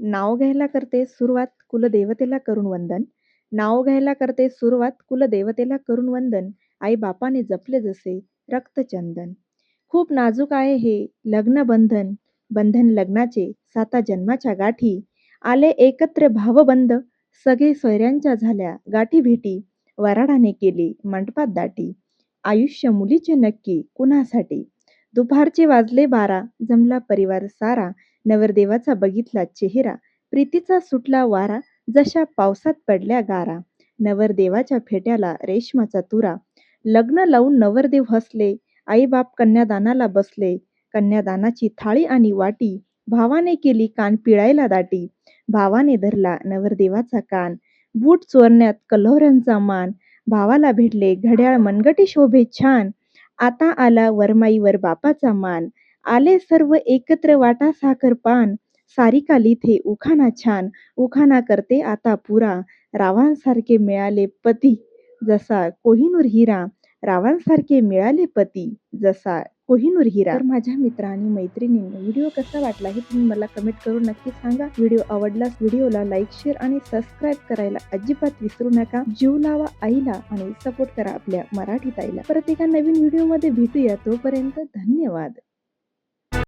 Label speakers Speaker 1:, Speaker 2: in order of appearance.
Speaker 1: नाव घ्यायला करते सुरुवात कुलदेवतेला करून वंदन. नाव घ्यायला करते सुरुवात कुलदेवतेला करून वंदन. आई बापाने जपले जसे रक्तचंदन. खूप नाजूक आहे हे लग्न बंधन. बंधन लग्नाचे 7 जन्माच्या गाठी. आले एकत्र भावबंध. सगळे सोयऱ्यांच्या झाल्या गाठी भेटी. वऱ्हाडाने केली मंडपात दाटी. आयुष्य मुलीचे नक्की कुणासाठी. दुपारचे वाजले 12. जमला परिवार सारा. नवरदेवाचा बघितला चेहरा. प्रीतीचा सुटला वारा. जशा पावसात पडल्या गारा. नवरदेवाच्या फेट्याला रेशमाचा तुरा. लग्न लावून नवरदेव हसले. आई बाप कन्यादानाला बसले. कन्यादानाची थाळी आणि वाटी. भावाने केली कान पिळायला दाटी. भावाने धरला नवरदेवाचा कान. बूट चोरण्यात कल्होऱ्यांचा मान. भावाला भेटले घड्याळ मनगटी शोभे छान. आता आला वरमाईवर बापाचा मान. आले सर्व एकत्र वाटा साखर पान. सारिका लिथे उखाणा छान. उखाणा करते आता पुरा. रावांसारखे मिळाले पती जसा कोहिनूर हिरा. रावांसारखे मिळाले पती जसा कोहिनूर हिरा. तर माझ्या मित्र आणि मैत्रिणींनी व्हिडिओ कसा वाटला हे तुम्ही मला कमेंट करून नक्की सांगा. व्हिडिओ आवडल्यास व्हिडिओला लाईक, शेअर आणि सबस्क्राईब करायला अजिबात विसरू नका. जीव लावा आईला आणि सपोर्ट करा आपल्या मराठी ताईला. परत एका नवीन व्हिडिओमध्ये भेटूया. तोपर्यंत धन्यवाद.